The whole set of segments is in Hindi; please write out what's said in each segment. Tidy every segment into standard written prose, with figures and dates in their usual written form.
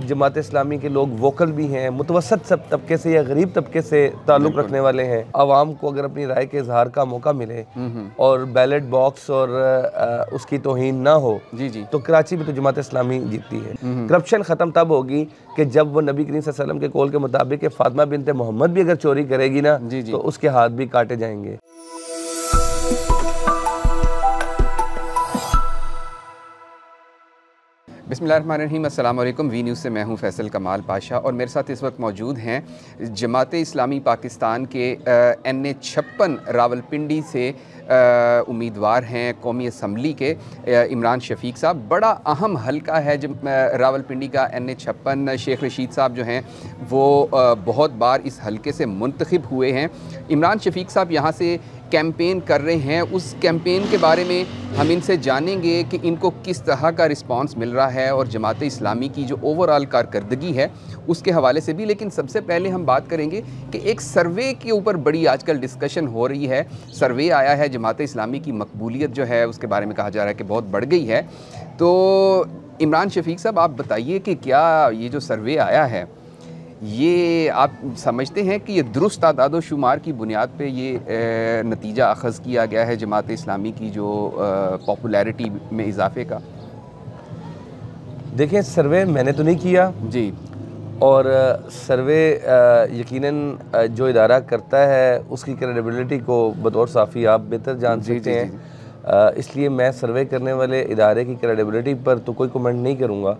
जमात इस्लामी के लोग वोकल भी हैं, मुतवसत सब तबके से या गरीब तबके से ताल्लुक़ रखने वाले हैं। आवाम को अगर अपनी राय के इजहार का मौका मिले और बैलेट बॉक्स और उसकी तौहीन ना हो तो कराची में तो जमात इस्लामी जीतती है। करप्शन ख़त्म तब होगी कि जब वो नबी करीम सल्लल्लाहु अलैहि वसल्लम के कौल के मुताबिक फातिमा बिनते मोहम्मद भी अगर चोरी करेगी ना तो उसके हाथ भी काटे जाएंगे। बिस्मिल्लाहिर्रहमानिर्रहीम, अस्सलाम वालेकुम। वी न्यूज़ से मैं हूं फैसल कमाल पाशा और मेरे साथ इस वक्त मौजूद हैं जमात इस्लामी पाकिस्तान के NA-56 रावलपिंडी से उम्मीदवार हैं कौमी असम्बली के इमरान शफीक साहब। बड़ा अहम हल्का है जब रावलपिंडी का NA-56। शेख रशीद साहब जो हैं वो बहुत बार इस हल्के से मुंतखब हुए हैं। इमरान शफीक साहब यहाँ से कैंपेन कर रहे हैं। उस कैंपेन के बारे में हम इनसे जानेंगे कि इनको किस तरह का रिस्पांस मिल रहा है और जमात इस्लामी की जो ओवरऑल कारकर्दगी है उसके हवाले से भी। लेकिन सबसे पहले हम बात करेंगे कि एक सर्वे के ऊपर बड़ी आजकल डिस्कशन हो रही है। सर्वे आया है, जमात इस्लामी की मकबूलियत जो है उसके बारे में कहा जा रहा है कि बहुत बढ़ गई है। तो इमरान शफीक साहब, आप बताइए कि क्या ये जो सर्वे आया है ये आप समझते हैं कि ये दुरुस्त तादाद शुमार की बुनियाद पे ये नतीजा अखज़ किया गया है जमात इस्लामी की जो पॉपुलैरिटी में इजाफे का? देखिए, सर्वे मैंने तो नहीं किया जी, और सर्वे यकीनन जो इदारा करता है उसकी क्रेडिबिलिटी को बतौर साफ़ी आप बेहतर जान सकते हैं। इसलिए मैं सर्वे करने वाले इदारे की क्रेडिबिलिटी पर तो कोई कमेंट नहीं करूँगा।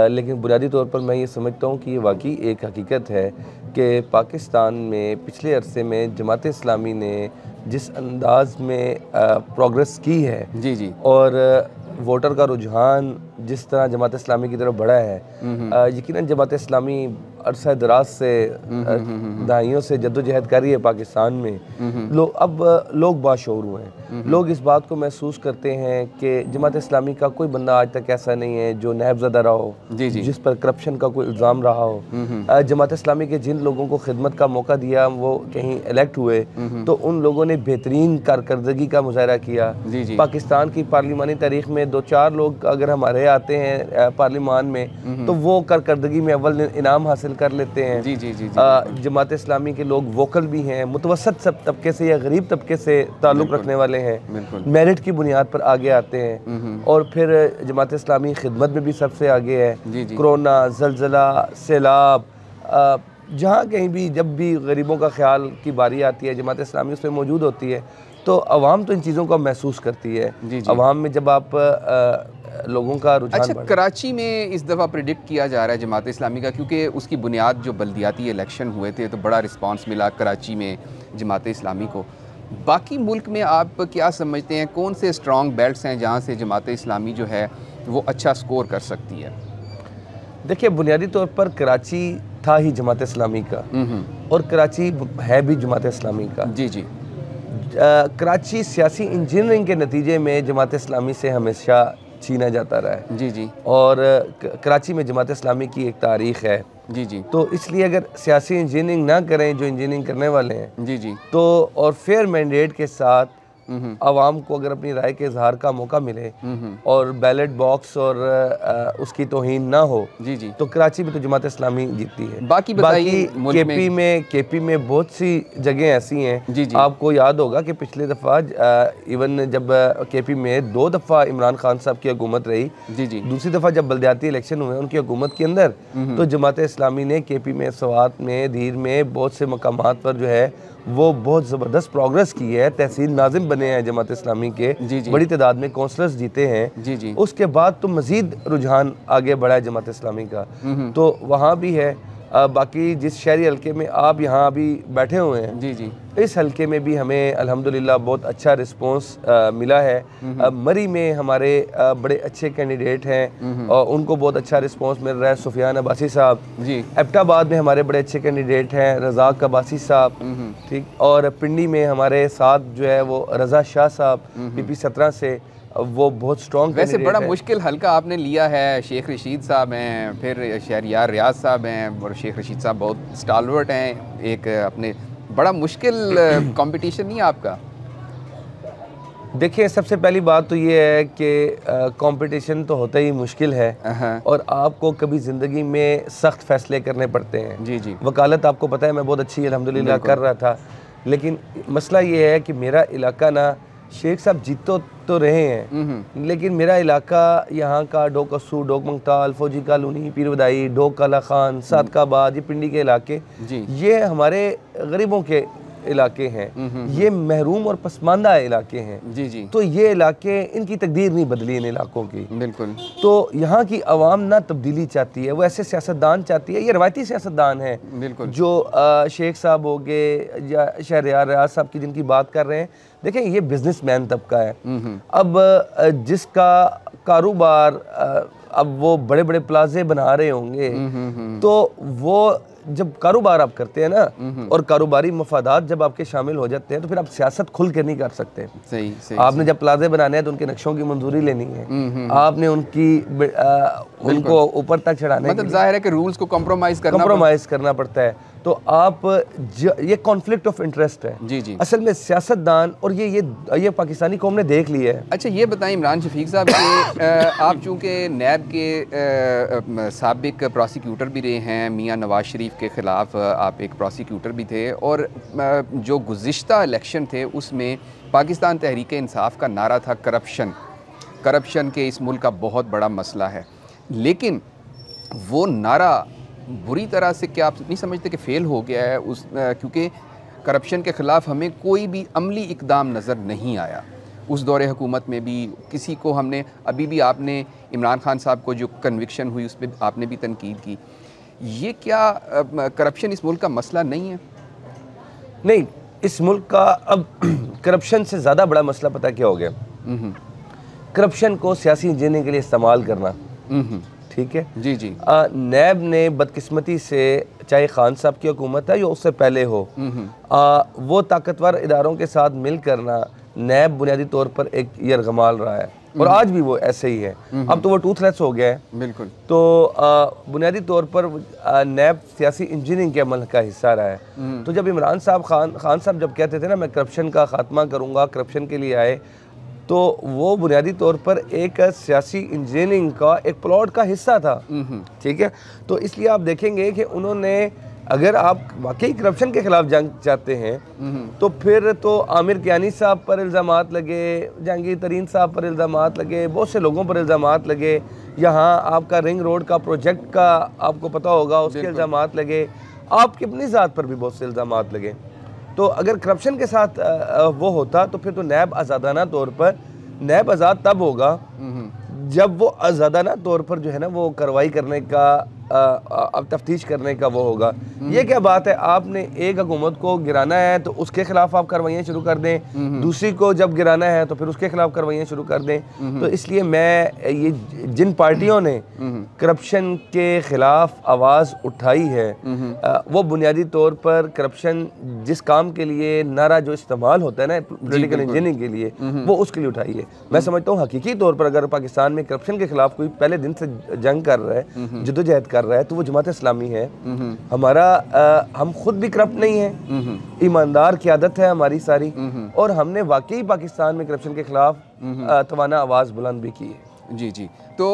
लेकिन बुनियादी तौर पर मैं ये समझता हूँ कि ये वाकई एक हकीकत है कि पाकिस्तान में पिछले अरसे में जमात इस्लामी ने जिस अंदाज में प्रोग्रेस की है और वोटर का रुझान जिस तरह जमात इस्लामी की तरफ बढ़ा है, यकीनन जमात इस्लामी अरसा दराज से दहाइयों से जद्दोजहद कर रही है पाकिस्तान में। अब लोग बाशऊर हुए हैं। लोग इस बात को महसूस करते हैं कि जमात इस्लामी का कोई बंदा आज तक ऐसा नहीं है जो नैबज़दा रहा हो, जिस पर करप्शन का कोई इल्ज़ाम रहा हो। जमात इस्लामी के जिन लोगों को खिदमत का मौका दिया वो कहीं इलेक्ट हुए तो उन लोगों ने बेहतरीन कारकर्दगी का मुजाहरा किया। पाकिस्तान की पार्लिमानी तारीख में 2-4 लोग अगर हमारे आते हैं पार्लिमान में तो वो कारकर्दगी में अव्वल इनाम हासिल कर लेते हैं। जमात इस्लामी के लोग वोकल भी हैं, मुतवसत सब तबके से या गरीब तबके से ताल्लुक़ रखने वाले हैं, मेरिट की बुनियाद पर आगे आते हैं। और फिर जमात इस्लामी खिदमत में भी सबसे आगे है। कोरोना, ज़लज़ला, सैलाब, जहाँ कहीं भी जब भी गरीबों का ख्याल की बारी आती है जमात इस्लामी उसमें मौजूद होती है। तो अवाम तो इन चीज़ों को महसूस करती है। अवाम में जब आप लोगों का रुझान अच्छा, कराची में इस दफ़ा प्रिडिक्ट किया जा रहा है जमात इस्लामी का, क्योंकि उसकी बुनियाद जो बल्दियाती इलेक्शन हुए थे तो बड़ा रिस्पांस मिला कराची में जमात इस्लामी को। बाकी मुल्क में आप क्या समझते हैं, कौन से स्ट्रॉन्ग बेल्ट्स हैं जहाँ से जमात इस्लामी जो है वो अच्छा स्कोर कर सकती है? देखिए, बुनियादी तौर पर कराची था ही जमात इस्लामी का और कराची है भी जमात इस्लामी का। कराची सियासी इंजीनियरिंग के नतीजे में जमात इस्लामी से हमेशा छीना जाता रहा है। और कराची में जमात इस्लामी की एक तारीख़ है। तो इसलिए अगर सियासी इंजीनियरिंग ना करें जो इंजीनियरिंग करने वाले हैं तो और फेयर मैंडेट के साथ आवाम को अगर अपनी राय के इजहार का मौका मिले और बैलेट बॉक्स और उसकी तौहीन ना हो तो कराची में तो जमात इस्लामी जीतती है। बाकी केपी में बहुत सी जगह ऐसी हैं। आपको याद होगा कि पिछले दफ़ा इवन जब केपी में 2 दफ़ा इमरान खान साहब की हुकूमत रही, दूसरी दफ़ा जब बल्दियाती इलेक्शन हुए उनकी हुकूमत के अंदर तो जमात इस्लामी ने केपी में, सवात में, धीर में बहुत से मकामात पर जो है वो बहुत ज़बरदस्त प्रोग्रेस की है। तहसील नाजिम बने हैं जमात इस्लामी के, बड़ी तादाद में काउंसलर्स जीते हैं। उसके बाद तो मज़ीद रुझान आगे बढ़ा है जमात इस्लामी का, तो वहाँ भी है। बाकी जिस शहरी हल्के में आप यहाँ अभी बैठे हुए हैं इस हल्के में भी हमें अल्हम्दुलिल्लाह बहुत अच्छा रिस्पांस मिला है। मरी में हमारे बड़े अच्छे कैंडिडेट हैं और उनको बहुत अच्छा रिस्पांस मिल रहा है। सुफियान अब्बासी साहब। एबटाबाद में हमारे बड़े अच्छे कैंडिडेट हैं, रज़ाक अब्बासी साहब, ठीक। और पिंडी में हमारे साथ जो है वो रज़ा शाह साहब PP 17 से, वो बहुत स्ट्रॉन्ग। वैसे बड़ा मुश्किल हल्का आपने लिया है। शेख रशीद साहब हैं, फिर शहरियार रियाज साहब हैं और शेख रशीद साहब बहुत स्टालवर्ट हैं। एक अपने बड़ा मुश्किल कंपटीशन नहीं है आपका? देखिए, सबसे पहली बात तो ये है कि कंपटीशन तो होता ही मुश्किल है और आपको कभी ज़िंदगी में सख्त फैसले करने पड़ते हैं। जी जी। वकालत आपको पता है मैं बहुत अच्छी अल्हम्दुलिल्लाह कर रहा था, लेकिन मसला ये है कि मेरा इलाका ना, शेख साहब जीत तो रहे हैं, लेकिन मेरा इलाका यहाँ का डोकसू, डोक मंगताल, फौजी कॉलोनी, पीरवदाई, डोक काला खान, सादकाबाद, ये पिंडी के इलाके, ये हमारे गरीबों के इलाके हैं, ये महरूम और पसमानदा इलाके हैं। जी जी। तो ये इलाके, इनकी तकदीर नहीं बदली इन इलाकों की। बिल्कुल। तो यहाँ की आवाम ना तब्दीली चाहती है, वो ऐसे सियासतदान चाहती है, ये रवायती सियासतदान है बिल्कुल, जो शेख साहब हो गए या शहरयार रियाज साहब की जिनकी बात कर रहे हैं। देखें, ये बिजनेसमैन तबका है। अब जिसका कारोबार, अब वो बड़े बड़े प्लाजे बना रहे होंगे, तो वो जब कारोबार आप करते हैं ना और कारोबारी मफादात जब आपके शामिल हो जाते हैं, तो फिर आप सियासत खुल के नहीं कर सकते। सही सही। आपने जब प्लाजे बनाने हैं तो उनके नक्शों की मंजूरी लेनी है, आपने उनको ऊपर तक चढ़ाने, मतलब जाहिर है कि रूल्स को कॉम्प्रोमाइज करना पड़ता है। तो आप ये कॉन्फ्लिक्ट ऑफ इंटरेस्ट है जी जी असल में सियासतदान, और ये पाकिस्तानी कौम ने देख लिया है। अच्छा, ये बताएं इमरान शफीक साहब कि आप चूँकि नैब के साबिक प्रोसिक्यूटर भी रहे हैं, मियाँ नवाज शरीफ के ख़िलाफ़ आप एक प्रोसिक्यूटर भी थे, और जो गुज़िश्ता इलेक्शन थे उसमें पाकिस्तान तहरीक इंसाफ का नारा था करप्शन के इस मुल्क का बहुत बड़ा मसला है, लेकिन वो नारा बुरी तरह से, क्या आप नहीं समझते कि फ़ेल हो गया है क्योंकि करप्शन के ख़िलाफ़ हमें कोई भी अमली इक़दाम नज़र नहीं आया उस दौरे हुकूमत में भी। किसी को हमने, अभी भी आपने इमरान खान साहब को जो कन्विक्शन हुई उस पर आपने भी तनकीद की। ये क्या करप्शन इस मुल्क का मसला नहीं है? नहीं, इस मुल्क का अब करप्शन से ज़्यादा बड़ा मसला पता क्या हो गया? करप्शन को सियासी इंजीनियरिंग के लिए इस्तेमाल करना। ठीक है जी जी। नैब ने बदकिस्मती से, चाहे खान साहब की हुकूमत है या उससे पहले हो, वो ताकतवर इदारों के साथ मिल करना, नैब बुनियादी तौर पर एक यरगमाल रहा है और आज भी वो ऐसे ही है। अब तो वो टूथलेस हो गया है। बिल्कुल। तो बुनियादी तौर पर नैब सियासी इंजीनियरिंग के अमल का हिस्सा रहा है। तो जब इमरान साहब खान साहब जब कहते थे ना मैं करप्शन का खात्मा करूँगा, करप्शन के लिए आए, तो वो बुनियादी तौर पर एक सियासी इंजीनियरिंग का एक प्लॉट का हिस्सा था। ठीक है, तो इसलिए आप देखेंगे कि उन्होंने, अगर आप वाकई करप्शन के खिलाफ जंग चाहते हैं तो फिर तो आमिर कियानी साहब पर इल्ज़ामात लगे, जहांगीर तरीन साहब पर इल्ज़ामात लगे, बहुत से लोगों पर इल्ज़ामात लगे, यहाँ आपका रिंग रोड का प्रोजेक्ट का आपको पता होगा उसके इल्ज़ामात लगे, आपकी अपनी ज़ात पर भी बहुत से इल्ज़ामात लगे। तो अगर करप्शन के साथ वो होता तो फिर तो नैब आज़ादाना तौर पर, नैब आज़ाद तब होगा जब वो आज़ादाना तौर पर जो है ना वो कार्रवाई करने का, अब तफ्तीश करने का वो होगा। ये क्या बात है, आपने एक हुकूमत को गिराना है तो उसके खिलाफ आप कार्रवाइयाँ शुरू कर दें, दूसरी को जब गिराना है तो फिर उसके खिलाफ कार्रवाइयाँ शुरू कर दें। तो इसलिए मैं ये जिन पार्टियों ने करप्शन के खिलाफ आवाज़ उठाई है वो बुनियादी तौर पर करप्शन जिस काम के लिए नारा जो इस्तेमाल होता है ना पॉलिटिकल इंजीनियरिंग के लिए, वो उसके लिए उठाई है। मैं समझता हूँ हकीकी तौर पर अगर पाकिस्तान में करप्शन के खिलाफ कोई पहले दिन से जंग कर रहा है, जद्दोजहद कर रहा है, तो वो जमात इस्लामी है। हमारा हम खुद भी करप्ट नहीं है, ईमानदार क़यादत है हमारी सारी, और हमने वाकई पाकिस्तान में करप्शन के खिलाफ तवाना आवाज़ बुलंद भी की है। जी जी। तो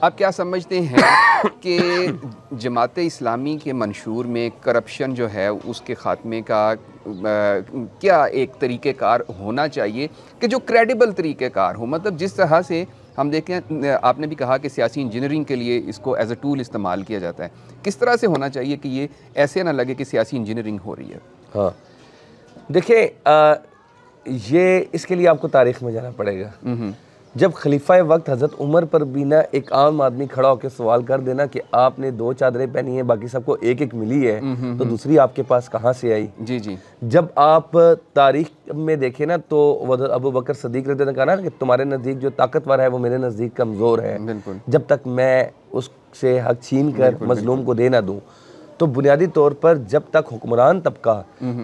आप क्या समझते हैं कि जमात इस्लामी के मंशूर में करप्शन जो है उसके ख़ात्मे का क्या एक तरीक़ेकार होना चाहिए कि जो क्रेडिबल तरीक़ेकार हो? मतलब जिस तरह से हम देखें, आपने भी कहा कि सियासी इंजीनियरिंग के लिए इसको एज अ टूल इस्तेमाल किया जाता है, किस तरह से होना चाहिए कि ये ऐसे ना लगे कि सियासी इंजीनियरिंग हो रही है? हाँ, देखिए, ये इसके लिए आपको तारीख़ में जाना पड़ेगा। जब खलीफा वक्त हज़रत उमर पर भी ना एक आम आदमी खड़ा होकर सवाल कर देना कि आपने 2 चादरें पहनी हैं, बाकी सबको एक एक मिली है, तो दूसरी आपके पास कहाँ से आई? जी जी। जब आप तारीख में देखें ना तो अबू बकर सदीक रज़ी अल्लाह ने कहा ना कि तुम्हारे नज़दीक जो ताकतवर है वो मेरे नज़दीक कमज़ोर है, बिल्कुल, जब तक मैं उससे हक छीन कर मजलूम को दे ना दूँ। तो बुनियादी तौर पर जब तक हुक्मरान तबका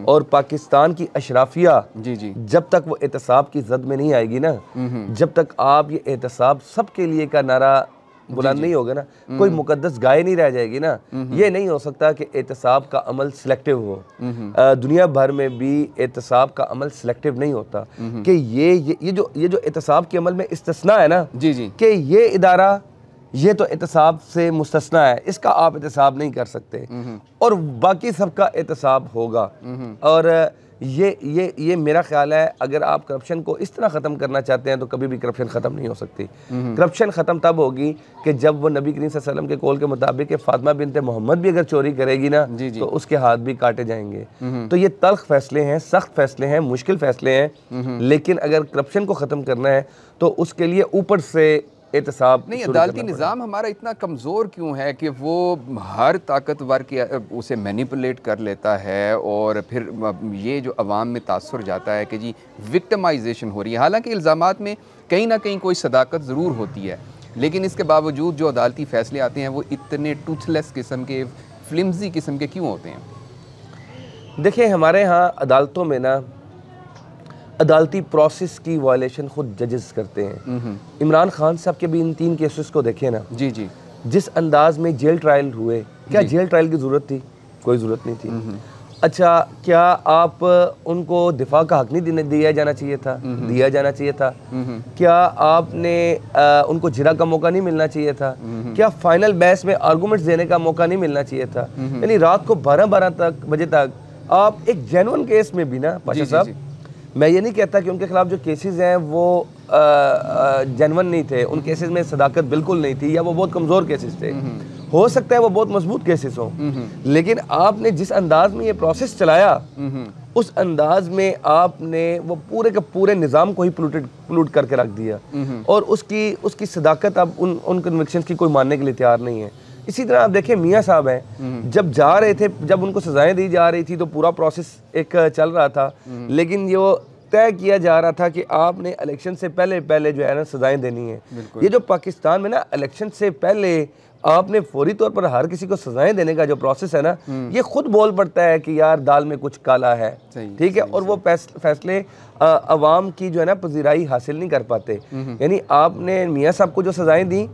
और पाकिस्तान की अशराफिया जी जी जब तक वो एहतसाब की जद में नहीं आएगी ना, जब तक आप ये एहतसाब सबके लिए का नारा बुलंद नहीं होगा ना, कोई मुकद्दस गाय नहीं रह जाएगी ना। ये नहीं हो सकता कि एहतसाब का अमल सिलेक्टिव हो। दुनिया भर में भी एहतसाब का अमल सिलेक्टिव नहीं होता कि ये जो एहतसाब के अमल में इस्तिस्ना है ना, जी जी, कि ये इदारा ये तो एहतसाब से मुस्तस्ना है, इसका आप एहतसाब नहीं कर सकते और बाकी सबका एहतसाब होगा। और ये मेरा ख्याल है, अगर आप करप्शन को इस तरह ख़त्म करना चाहते हैं तो कभी भी करप्शन ख़त्म नहीं हो सकती। करप्शन ख़त्म तब होगी कि जब वो नबी करीम सल्लल्लाहु अलैहि वसल्लम के कौल के मुताबिक फातिमा बिनते मोहम्मद भी अगर चोरी करेगी ना तो उसके हाथ भी काटे जाएंगे। तो ये तल्ख फैसले हैं, सख्त फैसले हैं, मुश्किल फैसले हैं, लेकिन अगर करप्शन को ख़त्म करना है तो उसके लिए ऊपर से एहतसाब नहीं। अदालती निज़ाम हमारा इतना कमज़ोर क्यों है कि वो हर ताकतवर के उसे मैनिपुलेट कर लेता है और फिर ये जो अवाम में तासुर जाता है कि जी विक्टिमाइजेशन हो रही है। हालांकि इल्ज़ामात में कहीं ना कहीं कोई सदाकत ज़रूर होती है, लेकिन इसके बावजूद जो अदालती फ़ैसले आते हैं वो इतने टूथलेस किस्म के, फ्लिम्जी किस्म के क्यों होते हैं? देखिए, हमारे यहाँ अदालतों में ना अदालती प्रोसेस की वायलेशन खुद जजेस करते हैं। इमरान खान साहब के भी इन 3 केसेस को देखें ना, जी जी, जिस अंदाज में जेल ट्रायल हुए, क्या जेल ट्रायल की ज़रूरत थी? कोई ज़रूरत नहीं थी। अच्छा, क्या आप उनको दिफा का हक नहीं दिया जाना चाहिए था? दिया जाना चाहिए था। क्या आपने उनको जिरा का मौका नहीं मिलना चाहिए था? क्या फाइनल बहस में आर्गूमेंट्स देने का मौका नहीं मिलना चाहिए था? यानी रात को 12-12 बजे तक आप एक जेन्युइन केस में भी ना, पाशा साहब, मैं ये नहीं कहता कि उनके खिलाफ जो केसेस हैं वो जेन्युइन नहीं थे, उन केसेस में सदाकत बिल्कुल नहीं थी, या वो बहुत कमज़ोर केसेस थे। हो सकता है वो बहुत मजबूत केसेस हों, लेकिन आपने जिस अंदाज में ये प्रोसेस चलाया उस अंदाज में आपने वो पूरे के पूरे निज़ाम को ही पोल्यूट करके रख दिया और उसकी सदाकत अब उन कन्विक्शंस की कोई मानने के लिए तैयार नहीं है। इसी तरह आप देखें, मियाँ साहब हैं, जब जा रहे थे, जब उनको सजाएं दी जा रही थी तो पूरा प्रोसेस एक चल रहा था, लेकिन ये तय किया जा रहा था कि आपने इलेक्शन से पहले जो है ना सजाएं देनी है। ये जो पाकिस्तान में ना इलेक्शन से पहले आपने फौरी तौर पर हर किसी को सजाएं देने का जो प्रोसेस है ना, ये खुद बोल पड़ता है कि यार दाल में कुछ काला है, ठीक है, और वो फैसले अवाम की जो है ना पजीराई हासिल नहीं कर पाते। यानी आपने मियाँ साहब को जो सजाएं दी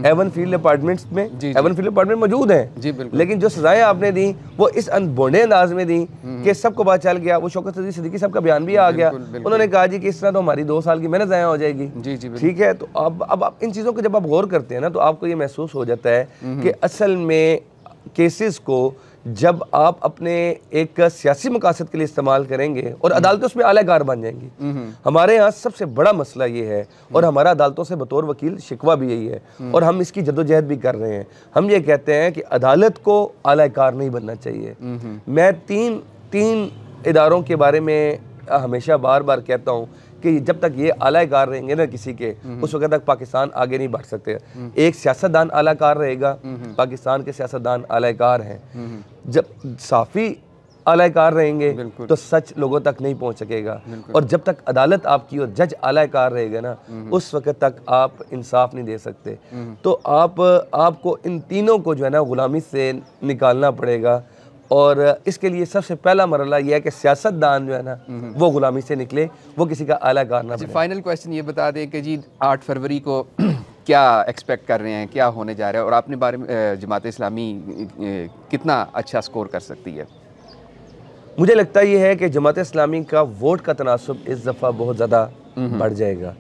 एवन फील्ड अपार्टमेंट्स में, एवन फील्ड अपार्टमेंट मौजूद हैं, लेकिन जो सजाएं आपने दी वो इस अनबोने अंदाज में दी कि सबको पता चल गया। वो शौकत सिद्दीकी साहब का बयान भी आ गया, उन्होंने कहा जी कि इस तरह तो हमारी 2 साल की मेहनत ज़ाया हो जाएगी। ठीक है, तो अब आप इन चीज़ों को जब आप गौर करते हैं ना तो आपको ये महसूस हो जाता है कि असल में केसेस को जब आप अपने एक सियासी मकासद के लिए इस्तेमाल करेंगे और अदालतें उसमें आलाकार बन जाएंगी। हमारे यहाँ सबसे बड़ा मसला ये है और हमारा अदालतों से बतौर वकील शिकवा भी यही है और हम इसकी जद्दोजहद भी कर रहे हैं। हम ये कहते हैं कि अदालत को आलाकार नहीं बनना चाहिए। मैं तीन इदारों के बारे में हमेशा बार बार कहता हूँ कि जब तक ये आलाकार रहेंगे ना किसी के, उस वक्त तक पाकिस्तान आगे नहीं बढ़ सकते। एक सियासतदान आलाकार रहेगा, पाकिस्तान के सियासतदान आलाकार हैं। जब साफ़ी आलाकार रहेंगे तो सच लोगों तक नहीं पहुंच सकेगा, और जब तक अदालत आपकी और जज आलाकार रहेगा ना उस वक्त तक आप इंसाफ नहीं दे सकते। तो आपको इन तीनों को जो है ना गुलामी से निकालना पड़ेगा, और इसके लिए सबसे पहला मरला यह है कि सियासतदान जो है ना वो गुलामी से निकले, वो किसी का आलाकार ना बने। फाइनल क्वेश्चन ये बता दें कि जी 8 फरवरी को क्या एक्सपेक्ट कर रहे हैं, क्या होने जा रहा है, और अपने बारे में जमात इस्लामी कितना अच्छा स्कोर कर सकती है? मुझे लगता ये है कि जमात इस्लामी का वोट का तनासुब इस दफ़ा बहुत ज़्यादा बढ़ जाएगा,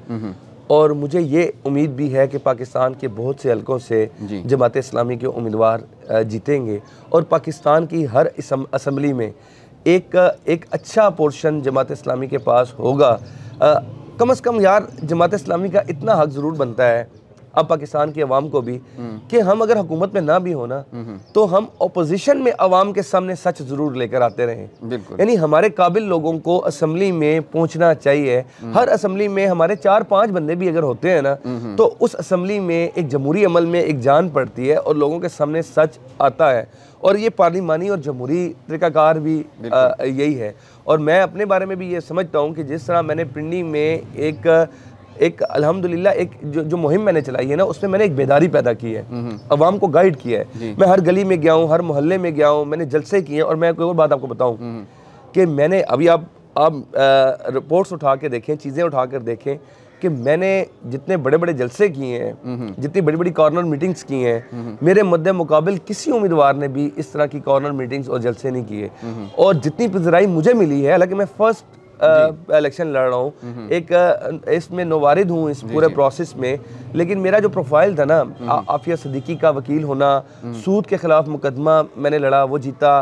और मुझे ये उम्मीद भी है कि पाकिस्तान के बहुत से हलकों से जमात इस्लामी के उम्मीदवार जीतेंगे, और पाकिस्तान की हर असम्बली में एक अच्छा पोर्शन जमात इस्लामी के पास होगा। कम से कम यार जमात इस्लामी का इतना हक ज़रूर बनता है अब पाकिस्तान की अवाम को भी कि हम अगर हुकूमत में ना भी हो ना तो हम अपोजिशन में अवाम के सामने सच ज़रूर लेकर आते रहें। यानी हमारे काबिल लोगों को असम्बली में पहुंचना चाहिए। हर असम्बली में हमारे 4-5 बंदे भी अगर होते हैं ना तो उस असम्बली में एक जमहूरी अमल में एक जान पड़ती है और लोगों के सामने सच आता है, और ये पार्लिमानी और जमहूरी तरीक़ाकार भी यही है। और मैं अपने बारे में भी ये समझता हूँ कि जिस तरह मैंने पिंडी में एक अल्हम्दुलिल्लाह एक जो मुहिम मैंने चलाई है ना उसमें मैंने एक बेदारी पैदा की है, अवाम को गाइड किया है। मैं हर गली में गया हूँ, हर मोहल्ले में गया हूँ, मैंने जलसे किए हैं। और मैं कोई और बात आपको बताऊँ कि मैंने अभी आप रिपोर्ट्स उठा के देखें, चीज़ें उठा कर देखें कि मैंने जितने बड़े बड़े जलसे किए हैं, जितनी बड़ी बड़ी कॉर्नर मीटिंग्स की हैं, मेरे मद्दे मुकाबिल किसी उम्मीदवार ने भी इस तरह की कॉर्नर मीटिंग्स और जलसे नहीं किए। और जितनी पज़राई मुझे मिली है, हालांकि मैं फर्स्ट इलेक्शन लड़ रहा हूँ, एक इसमें नौवारिद हूँ इस पूरे प्रोसेस में, लेकिन मेरा जो प्रोफाइल था ना, आफिया सिद्दीकी का वकील होना, सूद के खिलाफ मुकदमा मैंने लड़ा, वो जीता।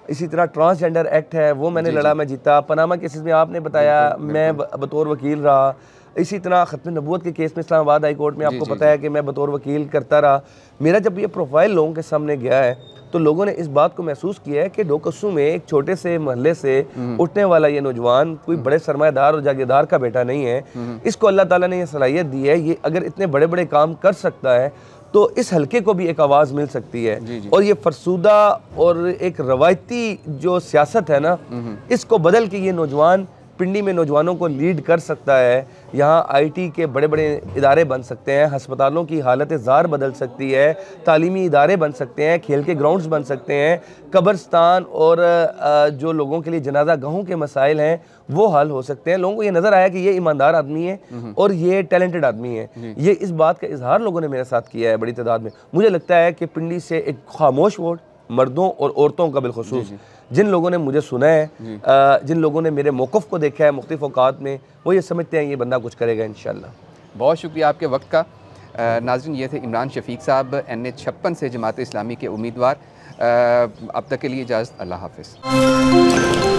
इसी तरह ट्रांसजेंडर एक्ट है, वो मैंने लड़ा, मैं जीता। पनामा केसेस में आपने बताया मैं बतौर वकील रहा। इसी तरह ख़त्म नबूवत के केस में इस्लामाबाद हाई कोर्ट में आपको पता है कि मैं बतौर वकील करता रहा। मेरा जब ये प्रोफाइल लोगों के सामने गया है तो लोगों ने इस बात को महसूस किया है कि डोकसू में एक छोटे से मोहल्ले से उठने वाला ये नौजवान कोई बड़े सरमाएदार और जागीरदार का बेटा नहीं है। इसको अल्लाह ताला ने ये सलाहियत दी है, ये अगर इतने बड़े बड़े काम कर सकता है तो इस हल्के को भी एक आवाज़ मिल सकती है। और ये फरसूदा और एक रवायती जो सियासत है ना, इसको बदल के ये नौजवान पिंडी में नौजवानों को लीड कर सकता है। यहाँ आईटी के बड़े बड़े इदारे बन सकते हैं, हस्पतालों की हालत ज़ार बदल सकती है, तालीमी इदारे बन सकते हैं, खेल के ग्राउंड्स बन सकते हैं, कब्रस्तान और जो लोगों के लिए जनाजा गाहों के मसाइल हैं वो हल हो सकते हैं। लोगों को ये नज़र आया कि ये ईमानदार आदमी है और ये टैलेंटेड आदमी है। ये इस बात का इजहार लोगों ने मेरे साथ किया है बड़ी तादाद में। मुझे लगता है कि पिंडी से एक खामोश वोट, मर्दों और औरतों का बिलखुसूस, जिन लोगों ने मुझे सुना है, जिन लोगों ने मेरे मौक़िफ़ को देखा है मुख्तलिफ़ औक़ात में, वो ये समझते हैं ये बंदा कुछ करेगा इंशाअल्लाह। बहुत शुक्रिया आपके वक्त का। नाज़रीन, ये थे इमरान शफ़ीक साहब, NA 56 से जमात इस्लामी के उम्मीदवार। अब तक के लिए इजाज़त, अल्लाह हाफ़िज़।